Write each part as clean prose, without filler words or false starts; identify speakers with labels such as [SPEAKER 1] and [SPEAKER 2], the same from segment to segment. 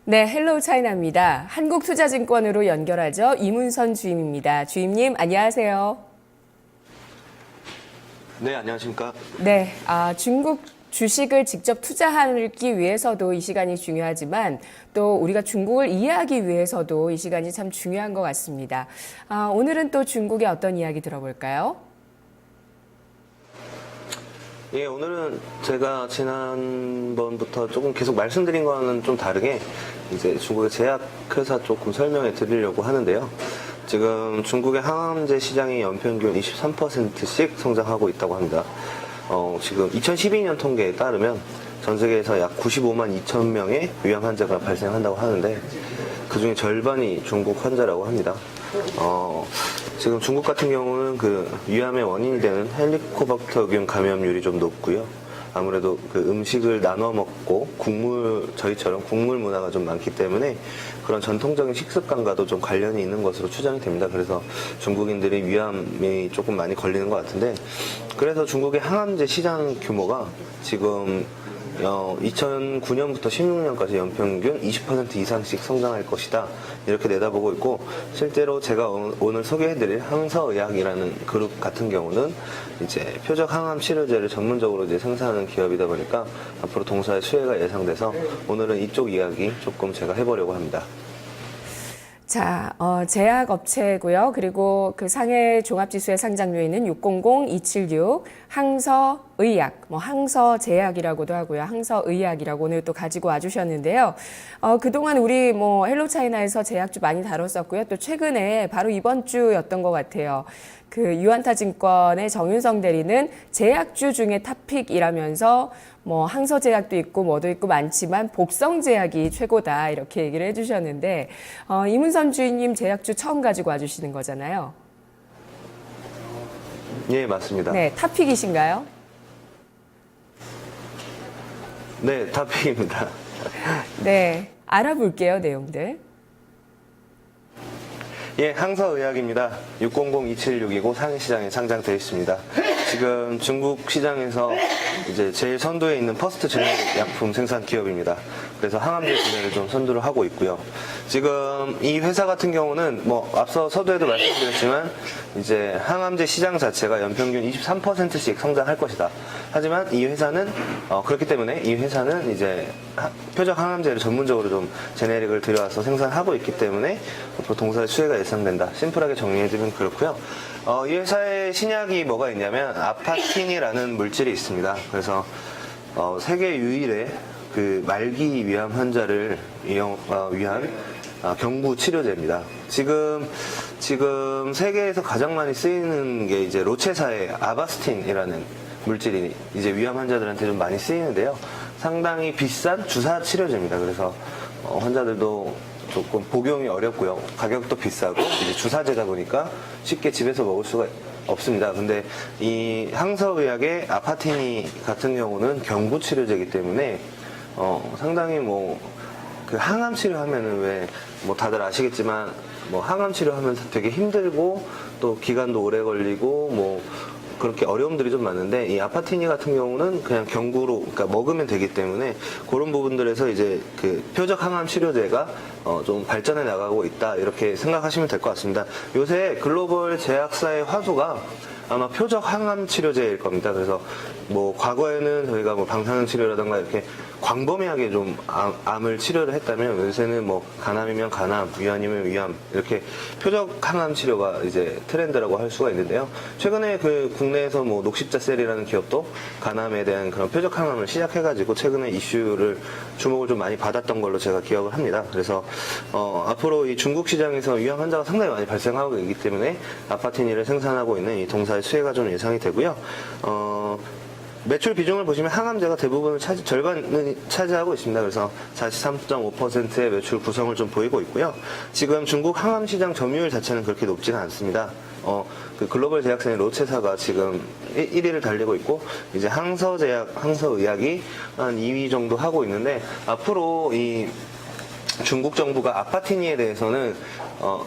[SPEAKER 1] 네, 헬로우 차이나입니다. 한국투자증권으로 연결하죠. 이문선 주임입니다. 주임님, 안녕하세요.
[SPEAKER 2] 네, 안녕하십니까.
[SPEAKER 1] 네, 중국 주식을 직접 투자하기 위해서도 이 시간이 중요하지만 또 우리가 중국을 이해하기 위해서도 이 시간이 참 중요한 것 같습니다. 오늘은 또 중국의 어떤 이야기 들어볼까요?
[SPEAKER 2] 예, 오늘은 제가 지난번부터 조금 계속 말씀드린 거와는 좀 다르게 이제 중국의 제약회사 조금 설명해 드리려고 하는데요. 지금 중국의 항암제 시장이 연평균 23%씩 성장하고 있다고 합니다. 지금 2012년 통계에 따르면 전 세계에서 약 95만 2천 명의 위암 환자가 발생한다고 하는데 그중에 절반이 중국 환자라고 합니다. 지금 중국 같은 경우는 그 위암의 원인이 되는 헬리코박터균 감염률이 좀 높고요. 아무래도 그 음식을 나눠 먹고 저희처럼 국물 문화가 좀 많기 때문에 그런 전통적인 식습관과도 좀 관련이 있는 것으로 추정이 됩니다. 그래서 중국인들이 위암이 조금 많이 걸리는 것 같은데, 그래서 중국의 항암제 시장 규모가 지금 2009년부터 16년까지 연평균 20% 이상씩 성장할 것이다, 이렇게 내다보고 있고, 실제로 제가 오늘 소개해드릴 항서의학이라는 그룹 같은 경우는 이제 표적 항암 치료제를 전문적으로 이제 생산하는 기업이다 보니까 앞으로 동사의 수혜가 예상돼서 오늘은 이쪽 이야기 조금 제가 해보려고 합니다.
[SPEAKER 1] 자, 제약업체고요. 그리고 그 상해 종합지수에 상장되어 있는 600276 항서의약, 항서제약이라고도 하고요. 항서의약이라고 오늘 또 가지고 와주셨는데요. 그동안 우리 헬로 차이나에서 제약주 많이 다뤘었고요. 또 최근에 바로 이번 주였던 것 같아요. 그 유안타증권의 정윤성 대리는 제약주 중에 탑픽이라면서 항서제약도 있고 뭐도 있고 많지만 복성제약이 최고다, 이렇게 얘기를 해주셨는데, 이문선 주인님 제약주 처음 가지고 와주시는 거잖아요.
[SPEAKER 2] 예, 맞습니다.
[SPEAKER 1] 네, 탑픽이신가요?
[SPEAKER 2] 네, 탑픽입니다.
[SPEAKER 1] 네, 알아볼게요, 내용들.
[SPEAKER 2] 예, 항서의학입니다. 600276이고 상해시장에 상장되어 있습니다. 지금 중국 시장에서 이제 제일 선두에 있는 퍼스트 제네릭 약품 생산 기업입니다. 그래서 항암제 분야를 좀 선두를 하고 있고요. 지금 이 회사 같은 경우는 앞서 서두에도 말씀드렸지만 이제 항암제 시장 자체가 연평균 23%씩 성장할 것이다. 하지만 이 회사는 그렇기 때문에 이 회사는 이제 표적 항암제를 전문적으로 좀 제네릭을 들여와서 생산하고 있기 때문에 앞으로 동사의 수혜가 예상된다. 심플하게 정리해드리면 그렇고요. 이 회사의 신약이 뭐가 있냐면 아파틴이라는 물질이 있습니다. 그래서 세계 유일의 그 말기 위암 환자를 위한 경부 치료제입니다. 지금 세계에서 가장 많이 쓰이는 게 이제 로체사의 아바스틴이라는 물질이 이제 위암 환자들한테 좀 많이 쓰이는데요. 상당히 비싼 주사 치료제입니다. 그래서 환자들도 조금 복용이 어렵고요. 가격도 비싸고 이제 주사제다 보니까 쉽게 집에서 먹을 수가 없습니다. 근데 이 항서의학의 아파티니 같은 경우는 경부 치료제이기 때문에 상당히 그 항암 치료하면은 왜 다들 아시겠지만 항암 치료하면서 되게 힘들고 또 기간도 오래 걸리고 그렇게 어려움들이 좀 많은데, 이 아파티니 같은 경우는 그냥 경구로, 그러니까 먹으면 되기 때문에 그런 부분들에서 이제 그 표적 항암 치료제가 좀 발전해 나가고 있다, 이렇게 생각하시면 될 것 같습니다. 요새 글로벌 제약사의 화두가 아마 표적 항암 치료제일 겁니다. 그래서 과거에는 저희가 방사능 치료라든가 이렇게 광범위하게 좀 암을 치료를 했다면, 요새는 간암이면 간암, 위암이면 위암, 이렇게 표적 항암 치료가 이제 트렌드라고 할 수가 있는데요. 최근에 그 국내에서 녹십자셀이라는 기업도 간암에 대한 그런 표적 항암을 시작해가지고 최근에 이슈를 주목을 좀 많이 받았던 걸로 제가 기억을 합니다. 그래서 앞으로 이 중국 시장에서 위암 환자가 상당히 많이 발생하고 있기 때문에 아파티니를 생산하고 있는 이 동사의 수혜가 좀 예상이 되고요. 매출 비중을 보시면 항암제가 대부분을 절반을 차지하고 있습니다. 그래서 43.5%의 매출 구성을 좀 보이고 있고요. 지금 중국 항암 시장 점유율 자체는 그렇게 높지는 않습니다. 그 글로벌 제약사인 로체사가 지금 1위를 달리고 있고, 이제 항서의학이 한 2위 정도 하고 있는데, 앞으로 이 중국 정부가 아파티니에 대해서는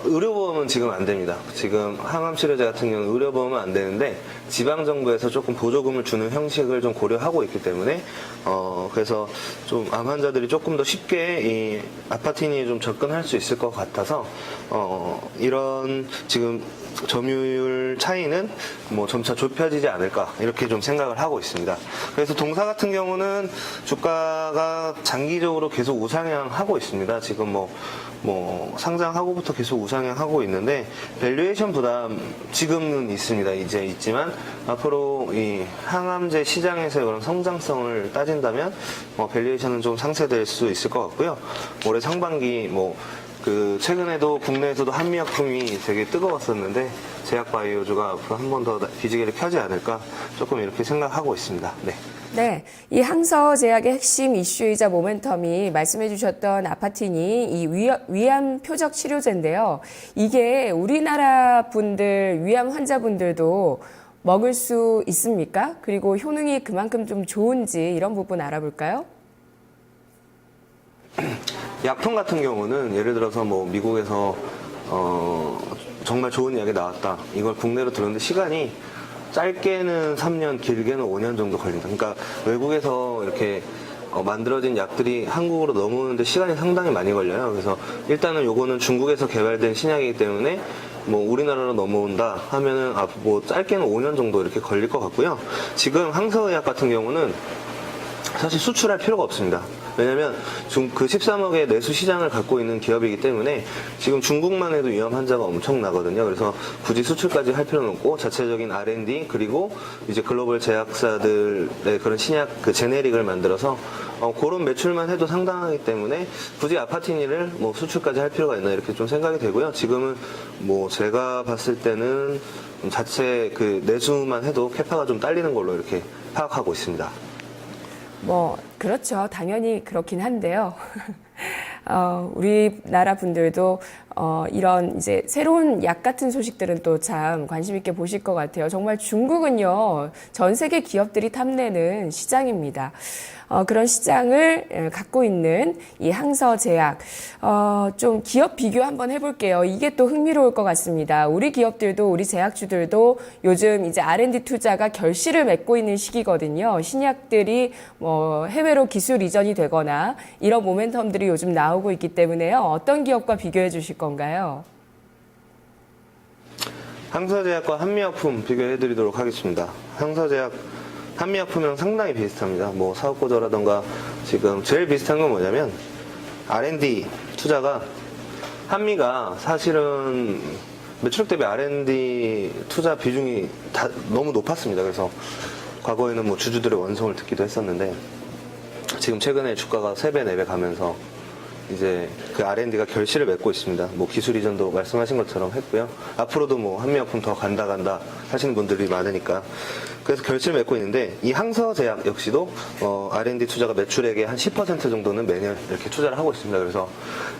[SPEAKER 2] 의료보험은 지금 안 됩니다. 지금 항암 치료제 같은 경우는 의료보험은 안 되는데, 지방 정부에서 조금 보조금을 주는 형식을 좀 고려하고 있기 때문에 그래서 좀 암 환자들이 조금 더 쉽게 이 아파티니에 좀 접근할 수 있을 것 같아서 이런 지금 점유율 차이는 뭐 점차 좁혀지지 않을까 이렇게 좀 생각을 하고 있습니다. 그래서 동사 같은 경우는 주가가 장기적으로 계속 우상향하고 있습니다. 지금 뭐 상장하고부터 계속 우상향하고 있는데 밸류에이션 부담 지금은 있습니다. 이제 있지만 앞으로 이 항암제 시장에서의 그런 성장성을 따진다면 밸류에이션은 좀 상쇄될 수 있을 것 같고요. 올해 상반기 최근에도 국내에서도 한미약품이 되게 뜨거웠었는데 제약바이오주가 앞으로 한 번 더 기지개를 펴지 않을까 조금 이렇게 생각하고 있습니다. 네.
[SPEAKER 1] 네, 이 항서제약의 핵심 이슈이자 모멘텀이 말씀해 주셨던 아파티니 이 위암 표적 치료제인데요. 이게 우리나라 분들, 위암 환자분들도 먹을 수 있습니까? 그리고 효능이 그만큼 좀 좋은지 이런 부분 알아볼까요?
[SPEAKER 2] 약품 같은 경우는 예를 들어서 뭐 미국에서 정말 좋은 약이 나왔다. 이걸 국내로 들었는데 시간이 짧게는 3년, 길게는 5년 정도 걸린다. 그러니까 외국에서 이렇게 만들어진 약들이 한국으로 넘어오는데 시간이 상당히 많이 걸려요. 그래서 일단은 요거는 중국에서 개발된 신약이기 때문에 뭐 우리나라로 넘어온다 하면은 뭐 짧게는 5년 정도 이렇게 걸릴 것 같고요. 지금 항서의약 같은 경우는 사실 수출할 필요가 없습니다. 왜냐면 그 13억의 내수 시장을 갖고 있는 기업이기 때문에 지금 중국만 해도 위암 환자가 엄청나거든요. 그래서 굳이 수출까지 할 필요는 없고 자체적인 R&D 그리고 이제 글로벌 제약사들의 그런 신약 제네릭을 만들어서 그런 매출만 해도 상당하기 때문에 굳이 아파티니를 뭐 수출까지 할 필요가 있나 이렇게 좀 생각이 되고요. 지금은 뭐 제가 봤을 때는 자체 그 내수만 해도 캐파가 좀 딸리는 걸로 이렇게 파악하고 있습니다.
[SPEAKER 1] 그렇죠. 당연히 그렇긴 한데요. 우리나라 분들도 이런 이제 새로운 약 같은 소식들은 또 참 관심 있게 보실 것 같아요. 정말 중국은요, 전 세계 기업들이 탐내는 시장입니다. 그런 시장을 갖고 있는 이 항서제약, 좀 기업 비교 한번 해볼게요. 이게 또 흥미로울 것 같습니다. 우리 기업들도, 우리 제약주들도 요즘 이제 R&D 투자가 결실을 맺고 있는 시기거든요. 신약들이 뭐 해외로 기술 이전이 되거나 이런 모멘텀들이 요즘 나오고 있기 때문에요. 어떤 기업과 비교해 주실 건가요?
[SPEAKER 2] 항서제약과 한미약품 비교해 드리도록 하겠습니다. 항서제약 한미약품이랑 상당히 비슷합니다. 뭐 사업구조라던가 지금 제일 비슷한 건 뭐냐면 R&D 투자가 한미가 사실은 매출액 대비 R&D 투자 비중이 다 너무 높았습니다. 그래서 과거에는 뭐 주주들의 원성을 듣기도 했었는데 지금 최근에 주가가 3배, 4배 가면서 이제 그 R&D가 결실을 맺고 있습니다. 뭐 기술 이전도 말씀하신 것처럼 했고요. 앞으로도 뭐 한미약품 더 간다 하시는 분들이 많으니까 그래서 결실을 맺고 있는데 이 항서제약 역시도 R&D 투자가 매출액의 한 10% 정도는 매년 이렇게 투자를 하고 있습니다. 그래서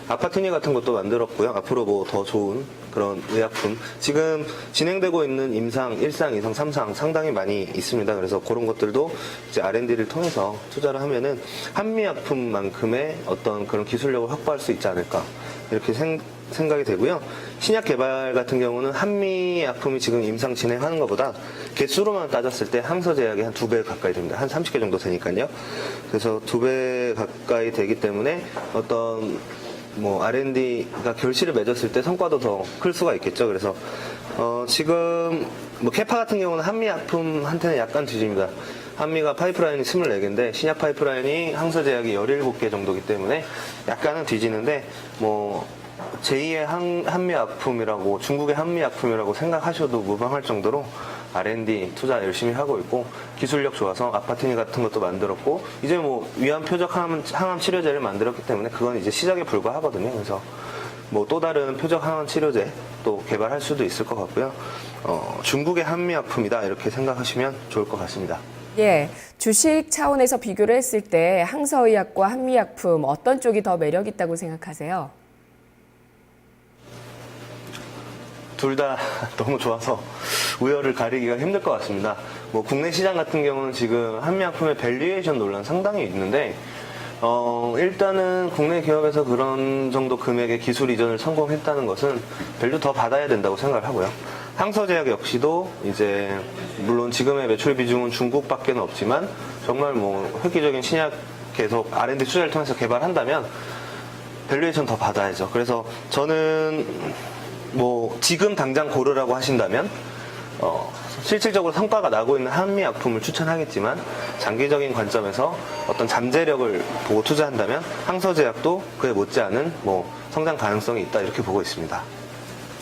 [SPEAKER 2] 아파티니 같은 것도 만들었고요. 앞으로 뭐 더 좋은 그런 의약품 지금 진행되고 있는 임상 1상, 2상, 3상 상당히 많이 있습니다. 그래서 그런 것들도 이제 R&D를 통해서 투자를 하면은 한미약품만큼의 어떤 그런 기술력을 확보할 수 있지 않을까 이렇게 생각이 되고요. 신약 개발 같은 경우는 한미약품이 지금 임상 진행하는 것보다 개수로만 따졌을 때 항서제약이 한 2배 가까이 됩니다. 한 30개 정도 되니까요. 그래서 2배 가까이 되기 때문에 어떤 뭐 R&D가 결실을 맺었을 때 성과도 더 클 수가 있겠죠. 그래서 지금 뭐 캐파 같은 경우는 한미약품한테는 약간 뒤집니다. 한미가 파이프라인이 24개인데 신약 파이프라인이 항서제약이 17개 정도이기 때문에 약간은 뒤지는데 뭐 제2의 한미약품이라고 중국의 한미약품이라고 생각하셔도 무방할 정도로 R&D 투자 열심히 하고 있고 기술력 좋아서 아파티니 같은 것도 만들었고 이제 뭐 위암 표적 항암 치료제를 만들었기 때문에 그건 이제 시작에 불과하거든요. 그래서 뭐 또 다른 표적 항암 치료제 또 개발할 수도 있을 것 같고요. 중국의 한미약품이다 이렇게 생각하시면 좋을 것 같습니다.
[SPEAKER 1] 예, 주식 차원에서 비교를 했을 때 항서의약과 한미약품 어떤 쪽이 더 매력 있다고 생각하세요?
[SPEAKER 2] 둘 다 너무 좋아서 우열을 가리기가 힘들 것 같습니다. 뭐 국내 시장 같은 경우는 지금 한미약품의 밸류에이션 논란 상당히 있는데 일단은 국내 기업에서 그런 정도 금액의 기술 이전을 성공했다는 것은 밸류 더 받아야 된다고 생각을 하고요. 항서제약 역시도 이제 물론 지금의 매출 비중은 중국밖에는 없지만 정말 뭐 획기적인 신약 계속 R&D 투자를 통해서 개발한다면 밸류에이션 더 받아야죠. 그래서 저는 뭐 지금 당장 고르라고 하신다면 실질적으로 성과가 나고 있는 한미약품을 추천하겠지만 장기적인 관점에서 어떤 잠재력을 보고 투자한다면 항서제약도 그에 못지않은 뭐 성장 가능성이 있다 이렇게 보고 있습니다.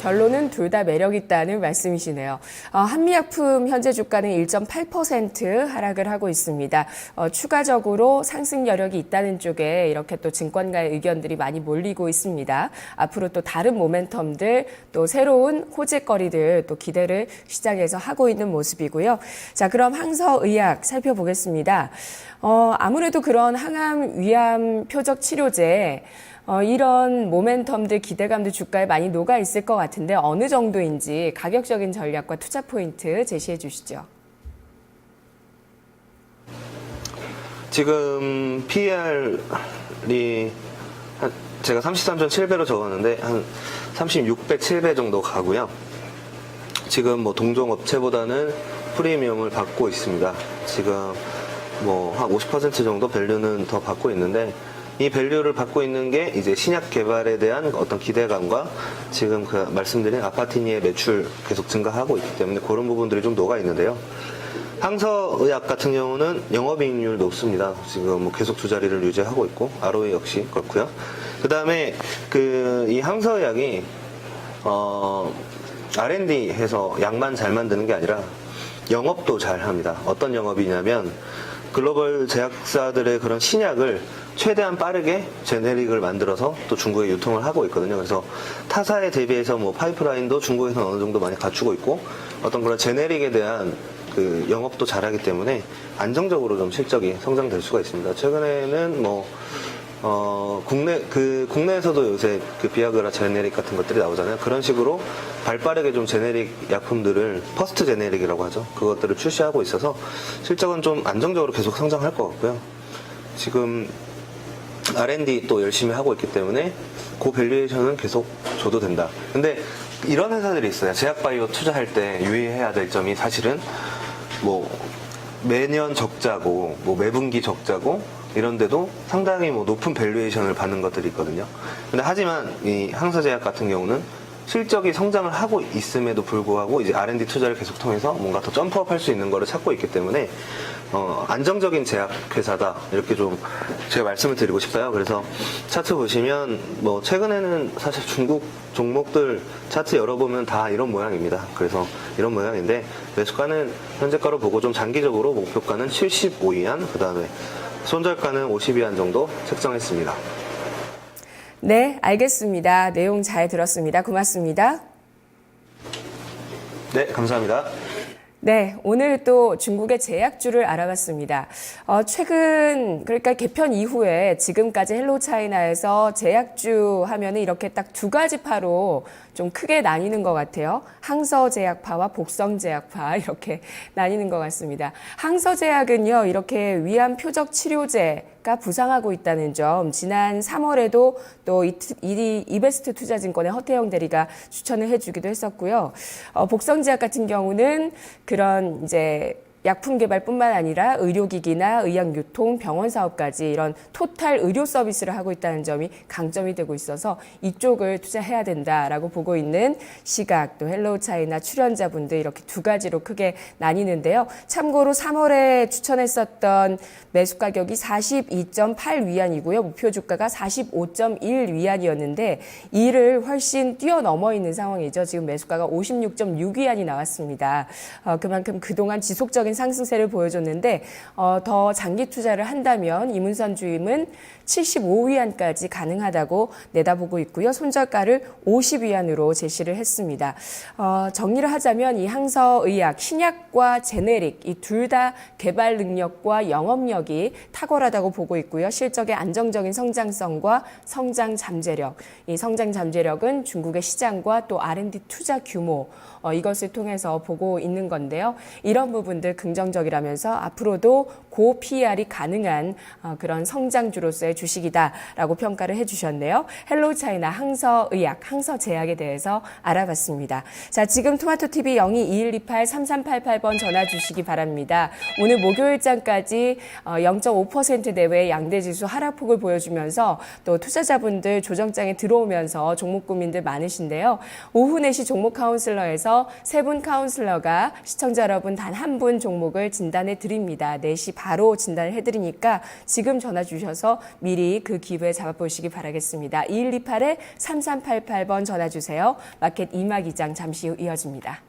[SPEAKER 1] 결론은 둘 다 매력 있다는 말씀이시네요. 한미약품 현재 주가는 1.8% 하락을 하고 있습니다. 추가적으로 상승 여력이 있다는 쪽에 이렇게 또 증권가의 의견들이 많이 몰리고 있습니다. 앞으로 또 다른 모멘텀들 또 새로운 호재거리들 또 기대를 시장에서 하고 있는 모습이고요. 자, 그럼 항서의약 살펴보겠습니다. 아무래도 그런 항암, 위암, 표적 치료제 이런 모멘텀들, 기대감들 주가에 많이 녹아 있을 것 같은데 어느 정도인지 가격적인 전략과 투자 포인트 제시해 주시죠.
[SPEAKER 2] 지금 PER이 제가 33.7배로 적었는데 한 36배, 7배 정도 가고요. 지금 뭐 동종 업체보다는 프리미엄을 받고 있습니다. 지금 뭐 한 50% 정도 밸류는 더 받고 있는데 이 밸류를 받고 있는 게 이제 신약 개발에 대한 어떤 기대감과 지금 그 말씀드린 아파티니의 매출 계속 증가하고 있기 때문에 그런 부분들이 좀 녹아 있는데요. 항서의약 같은 경우는 영업이익률 높습니다. 지금 뭐 계속 두 자리를 유지하고 있고 ROE 역시 그렇고요. 그 다음에 이 항서의약이 R&D 해서 약만 잘 만드는 게 아니라 영업도 잘 합니다. 어떤 영업이냐면 글로벌 제약사들의 그런 신약을 최대한 빠르게 제네릭을 만들어서 또 중국에 유통을 하고 있거든요. 그래서 타사에 대비해서 뭐 파이프라인도 중국에서 어느 정도 많이 갖추고 있고 어떤 그런 제네릭에 대한 그 영업도 잘하기 때문에 안정적으로 좀 실적이 성장될 수가 있습니다. 최근에는 뭐 국내에서도 요새 그 비아그라 제네릭 같은 것들이 나오잖아요. 그런 식으로 발빠르게 좀 제네릭 약품들을 퍼스트 제네릭이라고 하죠. 그것들을 출시하고 있어서 실적은 좀 안정적으로 계속 성장할 것 같고요. 지금 R&D 또 열심히 하고 있기 때문에 그 밸류에이션은 계속 줘도 된다. 근데 이런 회사들이 있어요. 제약바이오 투자할 때 유의해야 될 점이 사실은 뭐 매년 적자고 뭐 매분기 적자고 이런데도 상당히 뭐 높은 밸류에이션을 받는 것들이 있거든요. 근데 하지만 이 항서제약 같은 경우는 실적이 성장을 하고 있음에도 불구하고 이제 R&D 투자를 계속 통해서 뭔가 더 점프업 할 수 있는 거를 찾고 있기 때문에 안정적인 제약 회사다 이렇게 좀 제가 말씀을 드리고 싶어요. 그래서 차트 보시면 뭐 최근에는 사실 중국 종목들 차트 열어보면 다 이런 모양입니다. 그래서 이런 모양인데 매수가는 현재가로 보고 좀 장기적으로 목표가는 75위안 그 다음에 손절가는 50위안 정도 책정했습니다.
[SPEAKER 1] 네, 알겠습니다. 내용 잘 들었습니다. 고맙습니다.
[SPEAKER 2] 네, 감사합니다.
[SPEAKER 1] 네, 오늘 또 중국의 제약주를 알아봤습니다. 최근, 그러니까 개편 이후에 지금까지 헬로차이나에서 제약주 하면은 이렇게 딱 두 가지 파로 좀 크게 나뉘는 것 같아요. 항서제약파와 복성제약파 이렇게 나뉘는 것 같습니다. 항서제약은요, 이렇게 위암 표적 치료제가 부상하고 있다는 점, 지난 3월에도 또 이베스트 투자증권의 허태영 대리가 추천을 해주기도 했었고요. 복성제약 같은 경우는 그런 이제 약품 개발뿐만 아니라 의료기기나 의약유통, 병원 사업까지 이런 토탈 의료 서비스를 하고 있다는 점이 강점이 되고 있어서 이쪽을 투자해야 된다라고 보고 있는 시각, 또 헬로우차이나 출연자분들 이렇게 두 가지로 크게 나뉘는데요. 참고로 3월에 추천했었던 매수 가격이 42.8위안이고요. 목표 주가가 45.1위안이었는데 이를 훨씬 뛰어넘어 있는 상황이죠. 지금 매수가가 56.6위안이 나왔습니다. 그만큼 그동안 지속적인 상승세를 보여줬는데 더 장기 투자를 한다면 이문선 주임은 75위안까지 가능하다고 내다보고 있고요. 손절가를 50위안으로 제시를 했습니다. 정리를 하자면 이 항서의약, 신약과 제네릭 이 둘 다 개발 능력과 영업력이 탁월하다고 보고 있고요. 실적의 안정적인 성장성과 성장 잠재력, 이 성장 잠재력은 중국의 시장과 또 R&D 투자 규모 이것을 통해서 보고 있는 건데요. 이런 부분들 긍정적이라면서 앞으로도 고 PER이 가능한 그런 성장주로서의 주식이다라고 평가를 해주셨네요. 헬로우차이나 항서의약, 항서제약에 대해서 알아봤습니다. 자, 지금 토마토TV 0221283388번 전화 주시기 바랍니다. 오늘 목요일장까지 0.5% 내외의 양대지수 하락폭을 보여주면서 또 투자자분들 조정장에 들어오면서 종목 고민들 많으신데요. 오후 4시 종목 카운슬러에서 3분 카운슬러가 시청자 여러분 단 한 분 종목을 진단해 드립니다. 4시 바로 진단을 해드리니까 지금 전화 주셔서 미리 그 기회에 잡아보시기 바라겠습니다. 2128-3388번 전화 주세요. 마켓 이막 2장 잠시 후 이어집니다.